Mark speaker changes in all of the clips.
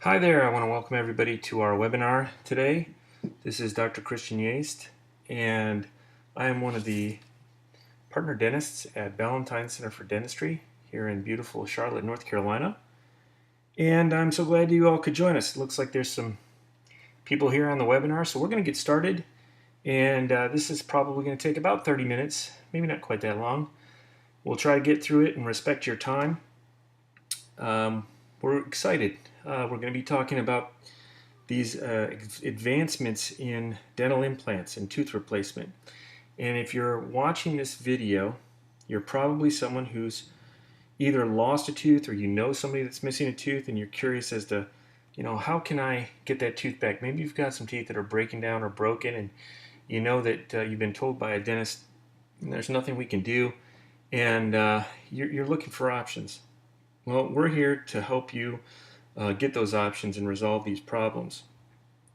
Speaker 1: Hi there, I want to welcome everybody to our webinar today. This is Dr. Christian Yeast, and I am one of the partner dentists at Ballantyne Center for Dentistry here in beautiful Charlotte, North Carolina. And I'm so glad you all could join us. It looks like there's some people here on the webinar, so we're going to get started. And this is probably going to take about 30 minutes, maybe not quite that long. We'll try to get through it and respect your time. We're excited. We're going to be talking about these advancements in dental implants and tooth replacement. And if you're watching this video, you're probably someone who's either lost a tooth or you know somebody that's missing a tooth and you're curious as to, how can I get that tooth back? Maybe you've got some teeth that are breaking down or broken and you know that you've been told by a dentist there's nothing we can do, and you're looking for options. Well, we're here to help you get those options and resolve these problems.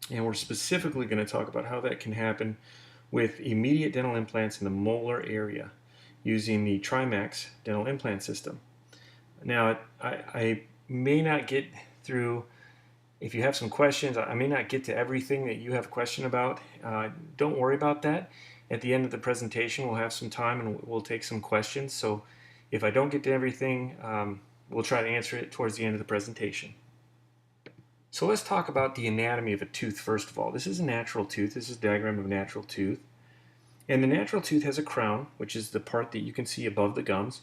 Speaker 1: And we're specifically going to talk about how that can happen with immediate dental implants in the molar area using the TriMax dental implant system. Now, I may not get through, if you have some questions, I may not get to everything that you have a question about. Don't worry about that. At the end of the presentation, we'll have some time and we'll take some questions. So if I don't get to everything, we'll try to answer it towards the end of the presentation. So let's talk about the anatomy of a tooth first of all. This is a natural tooth. This is a diagram of a natural tooth. And the natural tooth has a crown, which is the part that you can see above the gums.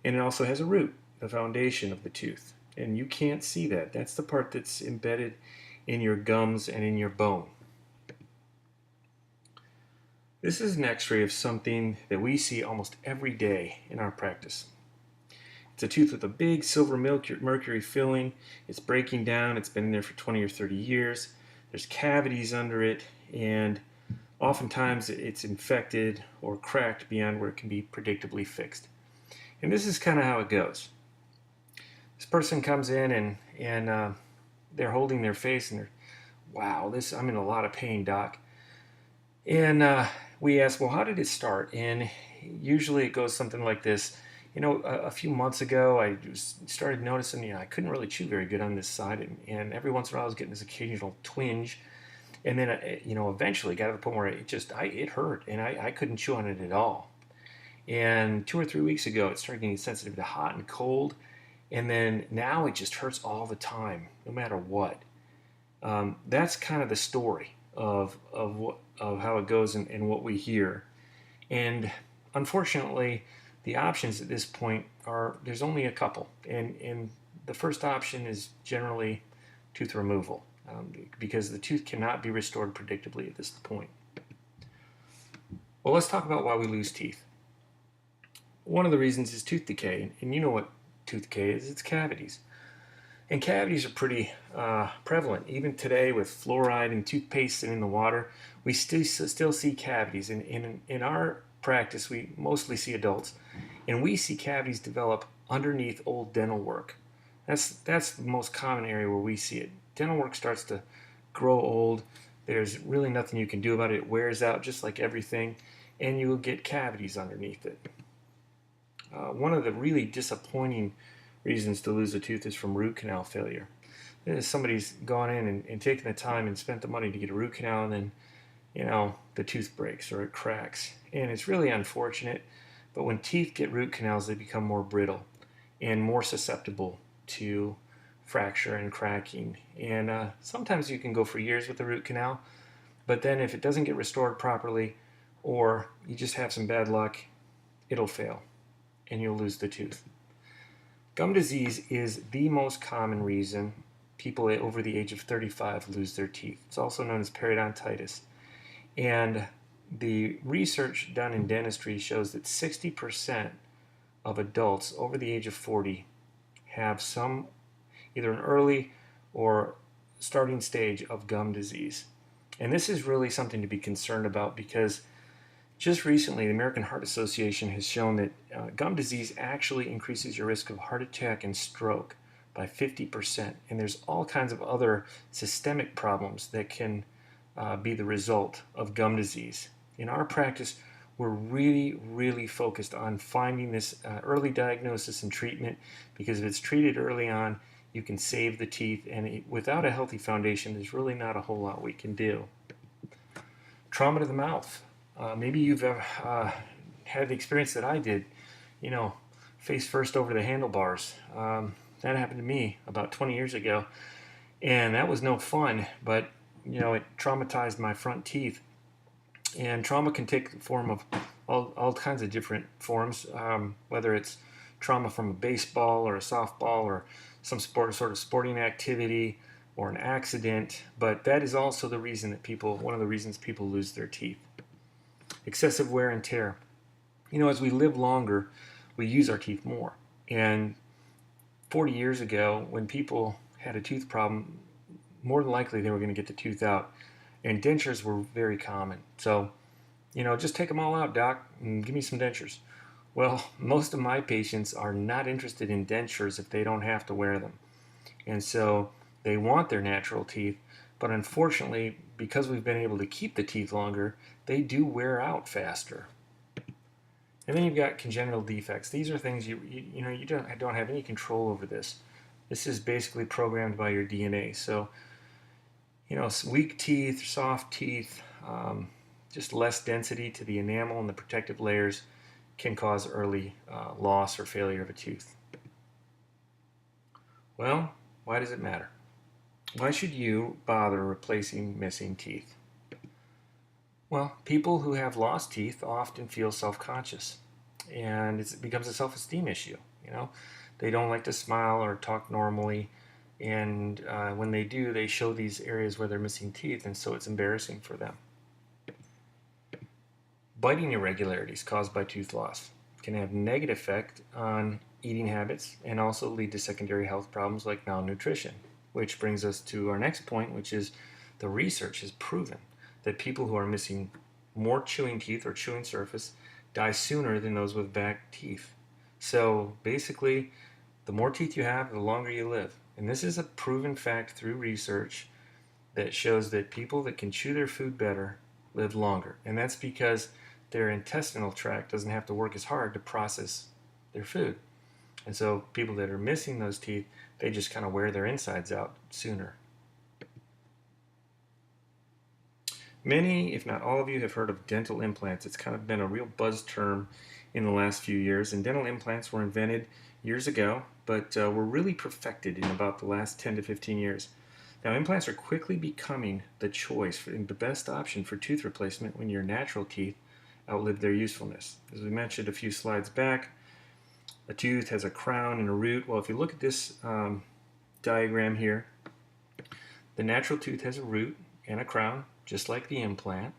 Speaker 1: And it also has a root, the foundation of the tooth. And you can't see that. That's the part that's embedded in your gums and in your bone. This is an x-ray of something that we see almost every day in our practice. It's a tooth with a big silver mercury filling. It's breaking down. It's been in there for 20 or 30 years. There's cavities under it, and oftentimes it's infected or cracked beyond where it can be predictably fixed. And this is kind of how it goes. This person comes in and they're holding their face and they're, wow, I'm in a lot of pain, doc. And we ask, well, how did it start? And usually it goes something like this. A few months ago, I started noticing, I couldn't really chew very good on this side, and every once in a while I was getting this occasional twinge, and then, eventually got to the point where it hurt, and I couldn't chew on it at all. And 2 or 3 weeks ago, it started getting sensitive to hot and cold, and then now it just hurts all the time, no matter what. That's kind of the story of how it goes and what we hear. And unfortunately, the options at this point there's only a couple. And the first option is generally tooth removal because the tooth cannot be restored predictably at this point. Well, let's talk about why we lose teeth. One of the reasons is tooth decay. And you know what tooth decay is? It's cavities. And cavities are pretty prevalent. Even today with fluoride and toothpaste and in the water, we still see cavities. And in our practice, we mostly see adults, and we see cavities develop underneath old dental work. That's the most common area where we see it. Dental work starts to grow old. There's really nothing you can do about it. It wears out just like everything, and you will get cavities underneath it. One of the really disappointing reasons to lose a tooth is from root canal failure. Somebody's gone in and taken the time and spent the money to get a root canal, and then the tooth breaks or it cracks. And it's really unfortunate, but when teeth get root canals, they become more brittle and more susceptible to fracture and cracking. And sometimes you can go for years with the root canal, but then if it doesn't get restored properly or you just have some bad luck, it'll fail and you'll lose the tooth. Gum disease is the most common reason people over the age of 35 lose their teeth. It's also known as periodontitis. And the research done in dentistry shows that 60% of adults over the age of 40 have either an early or starting stage of gum disease. And this is really something to be concerned about because just recently the American Heart Association has shown that gum disease actually increases your risk of heart attack and stroke by 50%. And there's all kinds of other systemic problems that can be the result of gum disease. In our practice, we're really focused on finding this early diagnosis and treatment, because if it's treated early on, you can save the teeth, and without a healthy foundation, there's really not a whole lot we can do. Trauma to the mouth. Maybe you've had the experience that I did, you know, face first over the handlebars. That happened to me about 20 years ago, and that was no fun, but it traumatized my front teeth. And trauma can take the form of all kinds of different forms, whether it's trauma from a baseball or a softball or some sort of sporting activity or an accident. But that is also one of the reasons people lose their teeth. Excessive wear and tear. As we live longer, we use our teeth more. And 40 years ago, when people had a tooth problem, more than likely they were going to get the tooth out. And dentures were very common. So, just take them all out, doc, and give me some dentures. Well, most of my patients are not interested in dentures if they don't have to wear them. And so they want their natural teeth, but unfortunately, because we've been able to keep the teeth longer, they do wear out faster. And then you've got congenital defects. These are things you don't have any control over this. This is basically programmed by your DNA. So, weak teeth, soft teeth, just less density to the enamel and the protective layers can cause early loss or failure of a tooth. Well, why does it matter? Why should you bother replacing missing teeth? Well, people who have lost teeth often feel self-conscious, and it becomes a self-esteem issue. They don't like to smile or talk normally, and when they do, they show these areas where they're missing teeth, and so it's embarrassing for them. Biting irregularities caused by tooth loss can have negative effect on eating habits and also lead to secondary health problems like malnutrition, which brings us to our next point, which is the research has proven that people who are missing more chewing teeth or chewing surface die sooner than those with back teeth. So basically, the more teeth you have, the longer you live. And this is a proven fact through research that shows that people that can chew their food better live longer. And that's because their intestinal tract doesn't have to work as hard to process their food. And so people that are missing those teeth, they just kind of wear their insides out sooner. Many, if not all of you, have heard of dental implants. It's kind of been a real buzz term in the last few years. And dental implants were invented years ago, but were really perfected in about the last 10 to 15 years. Now, implants are quickly becoming the choice and the best option for tooth replacement when your natural teeth outlive their usefulness. As we mentioned a few slides back, a tooth has a crown and a root. Well, if you look at this diagram here, the natural tooth has a root and a crown, just like the implant,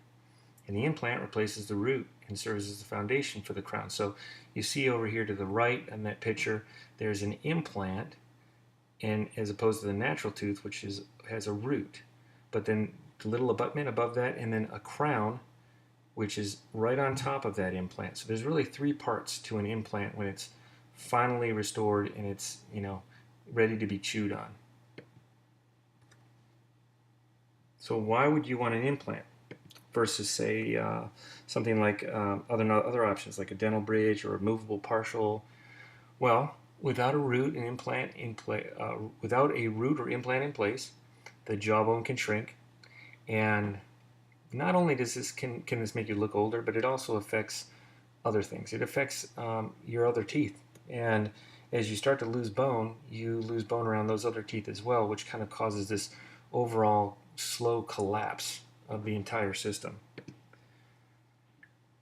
Speaker 1: and the implant replaces the root and serves as the foundation for the crown. So you see over here to the right in that picture, there's an implant, and as opposed to the natural tooth, which has a root, but then the little abutment above that, and then a crown, which is right on top of that implant. So there's really three parts to an implant when it's finally restored and it's ready to be chewed on. So why would you want an implant versus, say, something like other options like a dental bridge or a movable partial? Well, without a root or implant in place, the jawbone can shrink, and not only does can this make you look older, but it also affects other things. It affects your other teeth, and as you start to lose bone, you lose bone around those other teeth as well, which kind of causes this overall slow collapse of the entire system.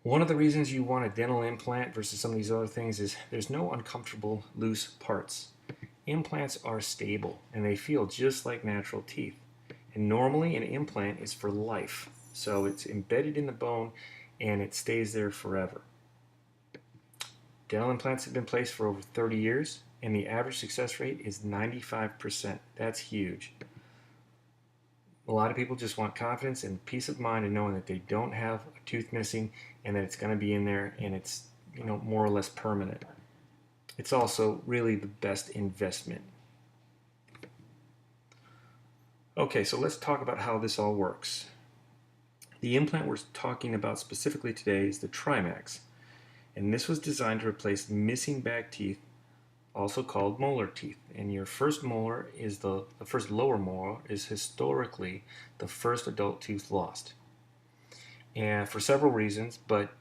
Speaker 1: One of the reasons you want a dental implant versus some of these other things is there's no uncomfortable loose parts. Implants are stable and they feel just like natural teeth. And normally an implant is for life. So it's embedded in the bone and it stays there forever. Dental implants have been placed for over 30 years and the average success rate is 95%. That's huge. A lot of people just want confidence and peace of mind in knowing that they don't have a tooth missing and that it's going to be in there and it's more or less permanent. It's also really the best investment. Okay, so let's talk about how this all works. The implant we're talking about specifically today is the TriMax, and this was designed to replace missing back teeth also called molar teeth. And your first molar is the first lower molar is historically the first adult tooth lost. And for several reasons, but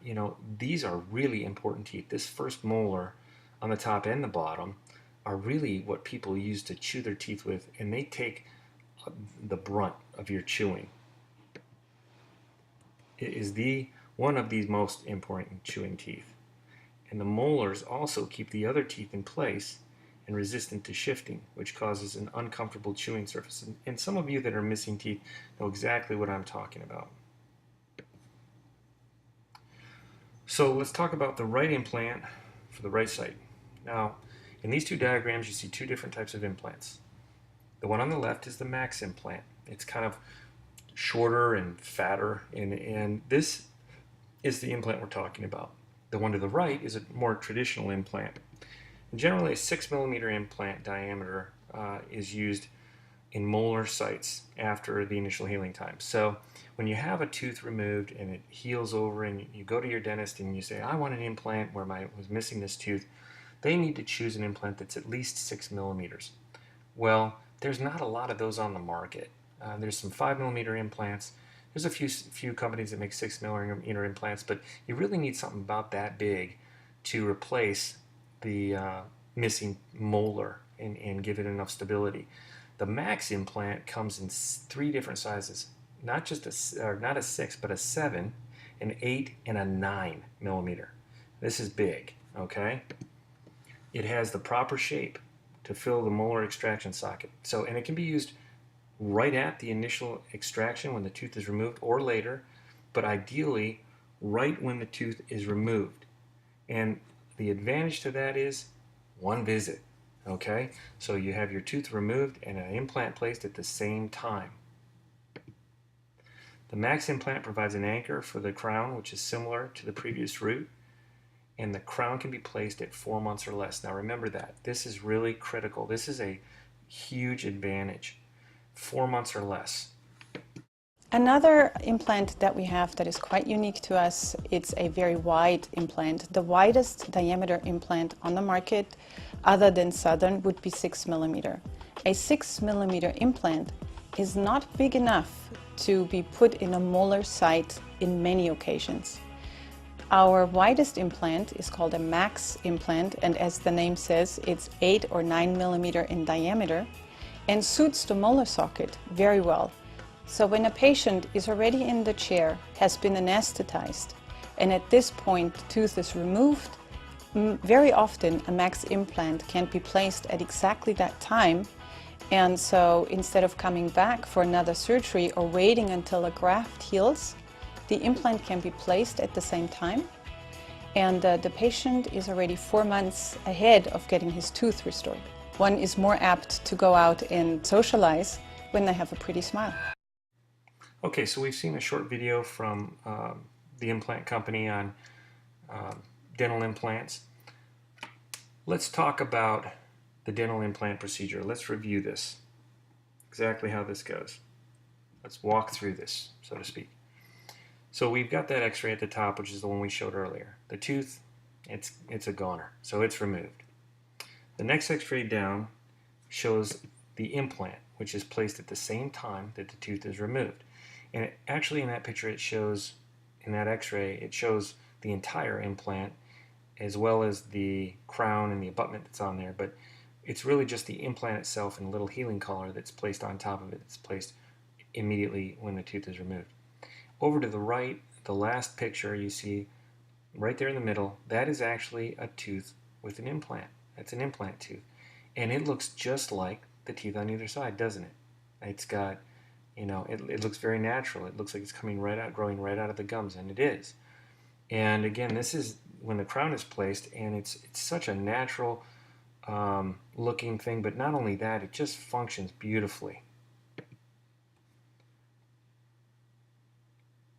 Speaker 1: these are really important teeth. This first molar on the top and the bottom are really what people use to chew their teeth with, and they take the brunt of your chewing. It is one of the most important chewing teeth. And the molars also keep the other teeth in place and resistant to shifting, which causes an uncomfortable chewing surface. And some of you that are missing teeth know exactly what I'm talking about. So let's talk about the right implant for the right side. Now, in these two diagrams, you see two different types of implants. The one on the left is the max implant. It's kind of shorter and fatter, and this is the implant we're talking about. The one to the right is a more traditional implant. And generally, a 6mm implant diameter is used in molar sites after the initial healing time. So when you have a tooth removed and it heals over and you go to your dentist and you say, I want an implant where I was missing this tooth, they need to choose an implant that's at least 6mm. Well, there's not a lot of those on the market. There's some 5mm implants. There's a few companies that make 6mm implants, but you really need something about that big to replace the missing molar and give it enough stability. The max implant comes in 3 different sizes, not a 6, but a 7, an 8, and a 9mm. This is big, okay? It has the proper shape to fill the molar extraction socket. And it can be used right at the initial extraction when the tooth is removed or later, but ideally right when the tooth is removed. And the advantage to that is one visit. Okay, so you have your tooth removed and an implant placed at the same time. The max implant provides an anchor for the crown, which is similar to the previous root, and the crown can be placed at 4 months or less. Now remember that. This is really critical. This is a huge advantage. 4 months or less.
Speaker 2: Another implant that we have that is quite unique to us, it's a very wide implant. The widest diameter implant on the market, other than Southern, would be 6mm. A 6mm implant is not big enough to be put in a molar site in many occasions. Our widest implant is called a max implant, and as the name says, it's 8 or 9mm in diameter and suits the molar socket very well. So when a patient is already in the chair, has been anesthetized, and at this point the tooth is removed, very often a max implant can be placed at exactly that time. And so instead of coming back for another surgery or waiting until a graft heals, the implant can be placed at the same time. And the patient is already 4 months ahead of getting his tooth restored. One is more apt to go out and socialize when they have a pretty smile.
Speaker 1: Okay, so we've seen a short video from the implant company on dental implants. Let's talk about the dental implant procedure. Let's review this, exactly how this goes. Let's walk through this, so to speak. So we've got that x-ray at the top, which is the one we showed earlier. The tooth, it's a goner, so it's removed. The next x-ray down shows the implant, which is placed at the same time that the tooth is removed. And actually in that picture it shows, in that x-ray, it shows the entire implant as well as the crown and the abutment that's on there, but it's really just the implant itself and a little healing collar that's placed on top of it. It's placed immediately when the tooth is removed. Over to the right, the last picture you see right there in the middle, that is actually a tooth with an implant. That's an implant tooth. And it looks just like the teeth on either side, doesn't it? It's got, it looks very natural. It looks like it's coming right out, growing right out of the gums, and it is. And again, this is when the crown is placed, and it's such a natural looking thing, but not only that, it just functions beautifully.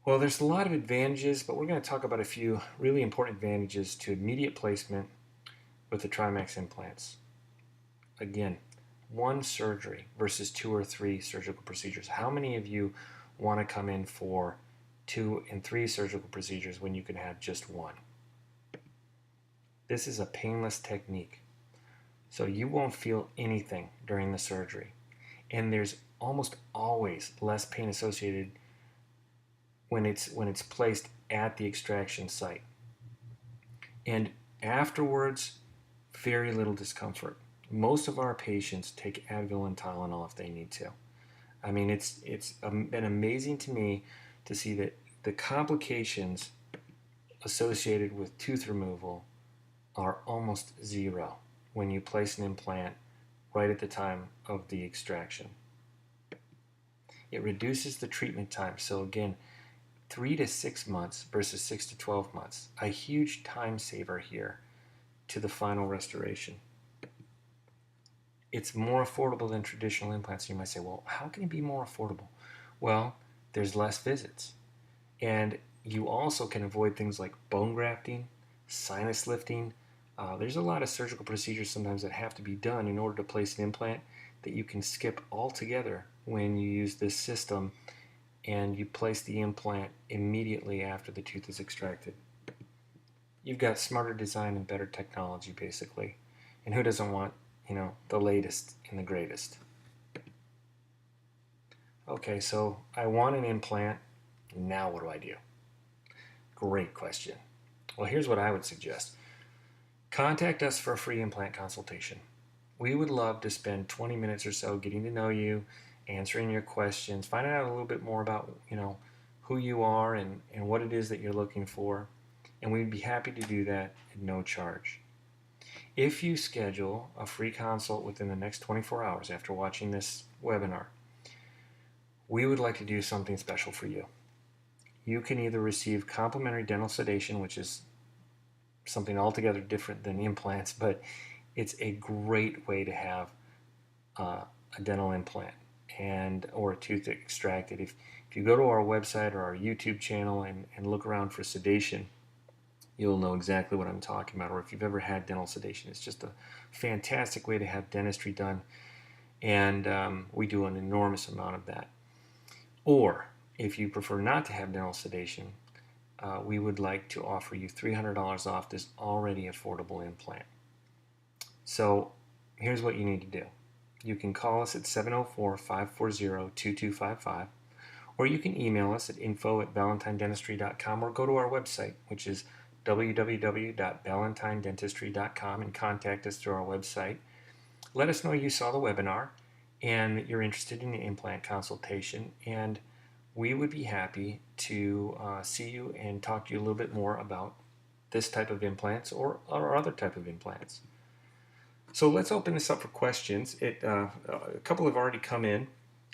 Speaker 1: Well, there's a lot of advantages, but we're going to talk about a few really important advantages to immediate placement with the TriMax implants. Again, 1 surgery versus 2 or 3 surgical procedures. How many of you want to come in for 2 and 3 surgical procedures when you can have just 1? This is a painless technique. So you won't feel anything during the surgery. And there's almost always less pain associated when it's placed at the extraction site. And afterwards, very little discomfort. Most of our patients take Advil and Tylenol if they need to. I mean, it's been amazing to me to see that the complications associated with tooth removal are almost zero when you place an implant right at the time of the extraction. It reduces the treatment time. So again, 3 to 6 months versus 6 to 12 months. A huge time saver here to the final restoration. It's more affordable than traditional implants. You might say, well, how can it be more affordable? Well, there's less visits. And you also can avoid things like bone grafting, sinus lifting. There's a lot of surgical procedures sometimes that have to be done in order to place an implant that you can skip altogether when you use this system and you place the implant immediately after the tooth is extracted. You've got smarter design and better technology, basically. And who doesn't want, the latest and the greatest? Okay, so I want an implant. Now what do I do? Great question. Well, here's what I would suggest. Contact us for a free implant consultation. We would love to spend 20 minutes or so getting to know you, answering your questions, finding out a little bit more about, who you are and what it is that you're looking for. And we'd be happy to do that at no charge. If you schedule a free consult within the next 24 hours after watching this webinar, we would like to do something special for you. You can either receive complimentary dental sedation, which is something altogether different than implants, but it's a great way to have a dental implant or a tooth extracted. If you go to our website or our YouTube channel and look around for sedation, you'll know exactly what I'm talking about. Or if you've ever had dental sedation, it's just a fantastic way to have dentistry done, and we do an enormous amount of that. Or if you prefer not to have dental sedation, we would like to offer you $300 off this already affordable implant. So here's what you need to do. You can call us at 704-540-2255, or you can email us at info@valentinedentistry.com, or go to our website, which is www.valentinedentistry.com, and contact us through our website. Let us know you saw the webinar and you're interested in an implant consultation, and we would be happy to see you and talk to you a little bit more about this type of implants or other type of implants. So let's open this up for questions. A couple have already come in,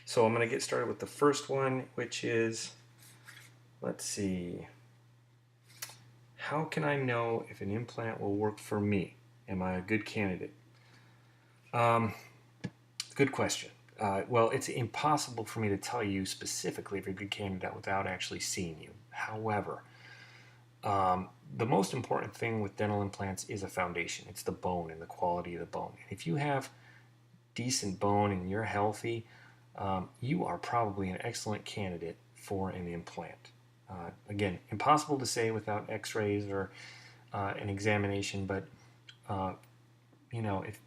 Speaker 1: so I'm going to get started with the first one, which is, let's see, how can I know if an implant will work for me? Am I a good candidate? Good question. Well, it's impossible for me to tell you specifically if you're a good candidate without actually seeing you. However, the most important thing with dental implants is a foundation. It's the bone and the quality of the bone. And if you have decent bone and you're healthy, you are probably an excellent candidate for an implant. Again, impossible to say without x-rays or an examination, but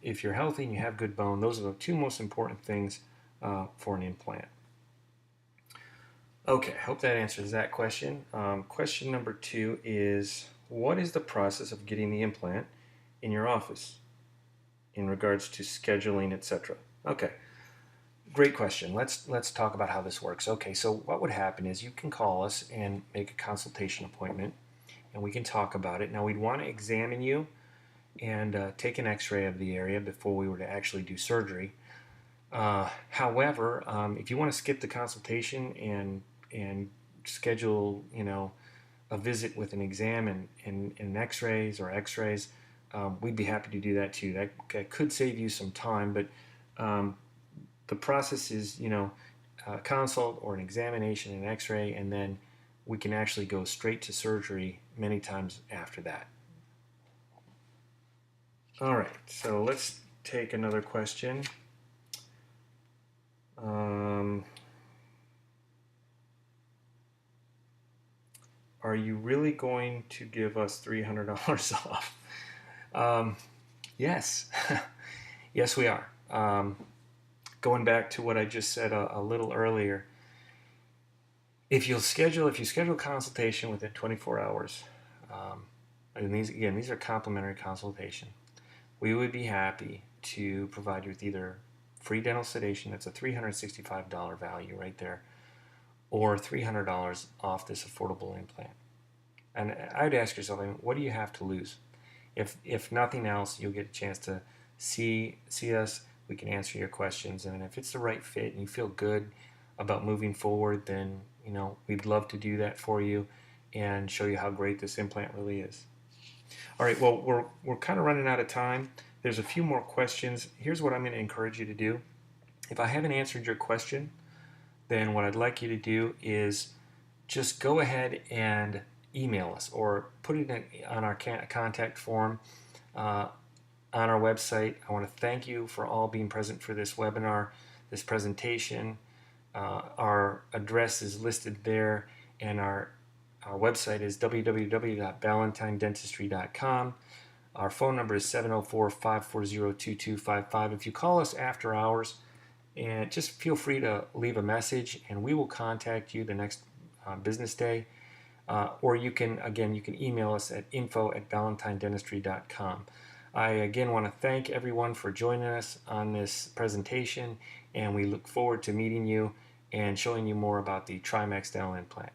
Speaker 1: if you're healthy and you have good bone, those are the two most important things for an implant. Okay, I hope that answers that question. Question number 2 is, what is the process of getting the implant in your office in regards to scheduling, etc.? Okay, great question. Let's talk about how this works. Okay, so what would happen is you can call us and make a consultation appointment, and we can talk about it. Now, we'd want to examine you and take an x-ray of the area before we were to actually do surgery. However, if you want to skip the consultation and schedule, a visit with an exam and x-rays, we'd be happy to do that too. That could save you some time, but the process is, a consult or an examination, an x-ray, and then we can actually go straight to surgery many times after that. All right, so let's take another question. Are you really going to give us $300 off? Yes. Yes, we are. Going back to what I just said a little earlier, if you schedule a consultation within 24 hours, and these are complimentary consultation, we would be happy to provide you with either free dental sedation, that's a $365 value right there, or $300 off this affordable implant. And I'd ask yourself, I mean, what do you have to lose? If nothing else, you'll get a chance to see us. We can answer your questions, and if it's the right fit and you feel good about moving forward, then we'd love to do that for you and show you how great this implant really is. All right, well, we're kind of running out of time. There's a few more questions. Here's what I'm going to encourage you to do. If I haven't answered your question, then what I'd like you to do is just go ahead and email us or put it on our contact form on our website. I want to thank you for all being present for this webinar, this presentation. Our address is listed there, and our website is www.ballantinedentistry.com. Our phone number is 704-540-2255. If you call us after hours, and just feel free to leave a message, and we will contact you the next business day. Or you can email us at info@ballantinedentistry.com. I again want to thank everyone for joining us on this presentation, and we look forward to meeting you and showing you more about the TriMax dental implant.